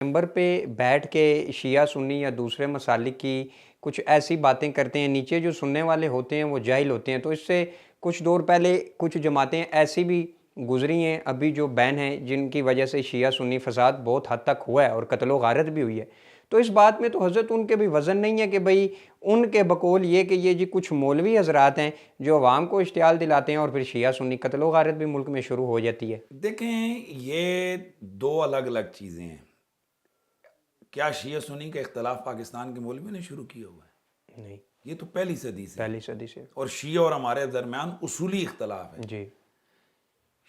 ممبر پہ بیٹھ کے شیعہ سنی یا دوسرے مسالک کی کچھ ایسی باتیں کرتے ہیں، نیچے جو سننے والے ہوتے ہیں وہ جاہل ہوتے ہیں، تو اس سے کچھ دور پہلے کچھ جماعتیں ایسی بھی گزری ہیں ابھی جو بین ہیں، جن کی وجہ سے شیعہ سنی فساد بہت حد تک ہوا ہے اور قتل و غارت بھی ہوئی ہے۔ تو اس بات میں تو حضرت ان کے بھی وزن نہیں ہے کہ بھئی ان کے بقول یہ کہ یہ جی کچھ مولوی حضرات ہیں جو عوام کو اشتعال دلاتے ہیں اور پھر شیعہ سنی قتل و غارت بھی ملک میں شروع ہو جاتی ہے۔ دیکھیں یہ دو الگ الگ چیزیں ہیں۔ کیا شیعہ سنی کا اختلاف پاکستان کے مولوی نے شروع کیا ہوا ہے؟ نہیں، یہ تو پہلی صدی سے پہلی صدی سے۔ اور شیعہ اور ہمارے درمیان اصولی اختلاف ہے۔ جی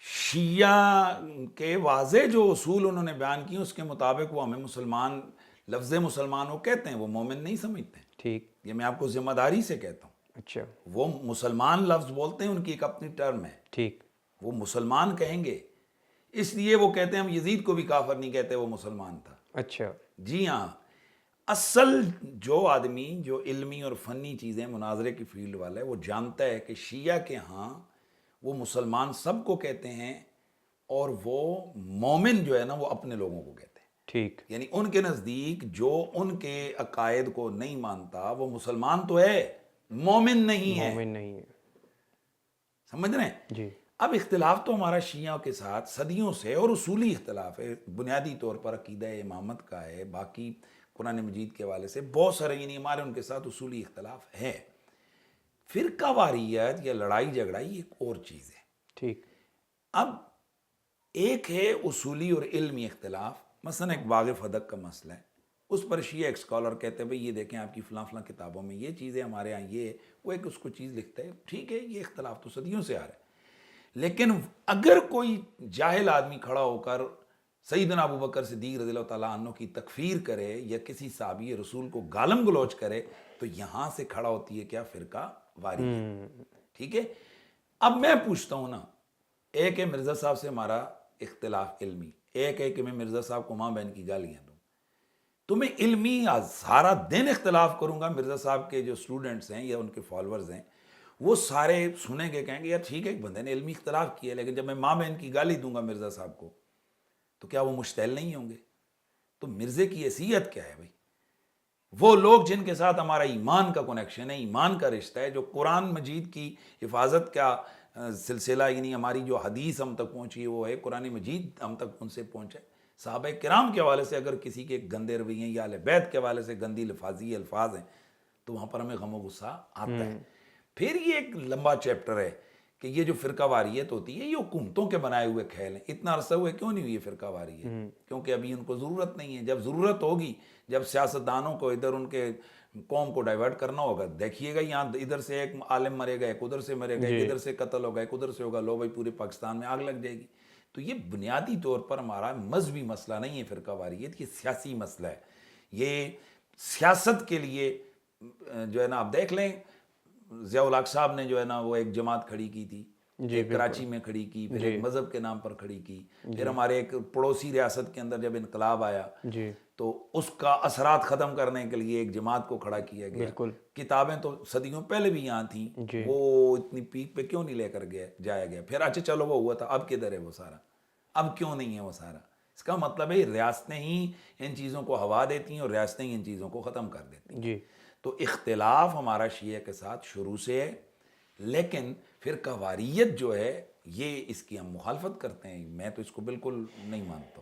شیعہ کے واضح جو اصول انہوں نے بیان کیے اس کے مطابق وہ ہمیں مسلمان، لفظ مسلمان وہ کہتے ہیں، وہ مومن نہیں سمجھتے ہیں۔ ٹھیک، یہ میں آپ کو ذمہ داری سے کہتا ہوں۔ اچھا، وہ مسلمان لفظ بولتے ہیں، ان کی ایک اپنی ٹرم ہے، ٹھیک، وہ مسلمان کہیں گے، اس لیے وہ کہتے ہیں ہم یزید کو بھی کافر نہیں کہتے، وہ مسلمان تھا۔ اچھا، جی ہاں، اصل جو آدمی جو علمی اور فنی چیزیں مناظرے کی فیلڈ والا ہے وہ جانتا ہے کہ شیعہ کے ہاں وہ مسلمان سب کو کہتے ہیں اور وہ مومن جو ہے نا وہ اپنے لوگوں کو کہتے ہیں۔ ٹھیک، یعنی ان کے نزدیک جو ان کے عقائد کو نہیں مانتا وہ مسلمان تو ہے، مومن نہیں ہے۔ مومن نہیں ہے۔ سمجھ رہے ہیں؟ جی اب اختلاف تو ہمارا شیعہ کے ساتھ صدیوں سے اور اصولی اختلاف ہے، بنیادی طور پر عقیدہ امامت کا ہے، باقی قرآن مجید کے حوالے سے بہت سارے، یعنی ہمارے ان کے ساتھ اصولی اختلاف ہے۔ فرقہ واریت یا لڑائی جھگڑائی ایک اور چیز ہے۔ ٹھیک، اب ایک ہے اصولی اور علمی اختلاف، مثلا ایک واقف ادب کا مسئلہ ہے، اس پر شیعہ ایک اسکالر کہتے ہیں بھئی یہ دیکھیں آپ کی فلاں فلاں کتابوں میں یہ چیزیں، ہمارے ہاں یہ ہے، وہ ایک اس کو چیز لکھتا ہے، ٹھیک ہے، یہ اختلاف تو صدیوں سے آ رہا ہے۔ لیکن اگر کوئی جاہل آدمی کھڑا ہو کر سیدنا ابو بکر صدیق رضی اللہ تعالیٰ عنہ کی تکفیر کرے یا کسی صحابی رسول کو گالم گلوچ کرے تو یہاں سے کھڑا ہوتی ہے کیا؟ فرقہ واریت۔ ٹھیک ہے، اب میں پوچھتا ہوں نا، ایک ہے مرزا صاحب سے ہمارا اختلاف علمی، ایک ہے کہ میں مرزا صاحب کو ماں بہن کی گالیاں دوں، تو میں علمی سارا دن اختلاف کروں گا، مرزا صاحب کے جو اسٹوڈنٹس ہیں یا ان کے فالورز ہیں وہ سارے سنیں گے، کہیں گے یار ٹھیک ہے ایک بندے نے علمی اختلاف کیا، لیکن جب میں ماں بہن کی گالی دوں گا مرزا صاحب کو تو کیا وہ مشتعل نہیں ہوں گے؟ تو مرزے کی حیثیت کیا ہے بھائی؟ وہ لوگ جن کے ساتھ ہمارا ایمان کا کنیکشن ہے، ایمان کا رشتہ ہے، جو قرآن مجید کی حفاظت کا سلسلہ، یعنی ہماری جو حدیث ہم تک پہنچی ہے وہ ہے قرآن مجید ہم تک ان سے پہنچے، صحابہ کرام کے حوالے سے اگر کسی کے گندے رویے یا اہل بیت کے حوالے سے گندی لفاظی الفاظ ہیں تو وہاں پر ہمیں غم و غصہ آتا ہے۔ پھر یہ ایک لمبا چیپٹر ہے کہ یہ جو فرقہ واریت ہوتی ہے یہ حکومتوں کے بنائے ہوئے کھیل ہیں۔ اتنا عرصہ ہوئے کیوں نہیں ہوئی یہ فرقہ واریت؟ کیونکہ ابھی ان کو ضرورت نہیں ہے۔ جب ضرورت ہوگی، جب سیاستدانوں کو ادھر ان کے قوم کو ڈائیورٹ کرنا ہوگا، دیکھیے گا یہاں ادھر سے ایک عالم مرے گا، ایک ادھر سے مرے گا، ایک ادھر سے قتل ہوگا، ایک ادھر سے ہوگا، لو بھائی پورے پاکستان میں آگ لگ جائے گی۔ تو یہ بنیادی طور پر ہمارا مذہبی مسئلہ نہیں ہے فرقہ واریت، یہ سیاسی مسئلہ ہے۔ یہ سیاست کے لیے جو ہے نا، آپ دیکھ لیں ضیاء الحق صاحب نے جو ہے نا وہ ایک جماعت کھڑی کی تھی، ایک کراچی میں کھڑی کی، پھر ایک مذہب کے نام پر کھڑی کی، پھر ہمارے ایک پڑوسی ریاست کے اندر جب انقلاب آیا تو اس کا اثرات ختم کرنے کے لیے ایک جماعت کو کھڑا کیا گیا۔ کتابیں تو صدیوں پہلے بھی یہاں تھیں، وہ اتنی پیک پہ کیوں نہیں لے کر جایا گیا؟ پھر اچھا چلو وہ ہوا تھا، اب کدھر ہے وہ سارا؟ اب کیوں نہیں ہے وہ سارا؟ اس کا مطلب ہے ریاستیں ہی ان چیزوں کو ہوا دیتی ہیں اور ریاستیں ہی ان چیزوں کو ختم کر دیتی ہیں۔ تو اختلاف ہمارا شیعہ کے ساتھ شروع سے ہے، لیکن فرقہ واریت جو ہے یہ اس کی ہم مخالفت کرتے ہیں، میں تو اس کو بالکل نہیں مانتا ہوں۔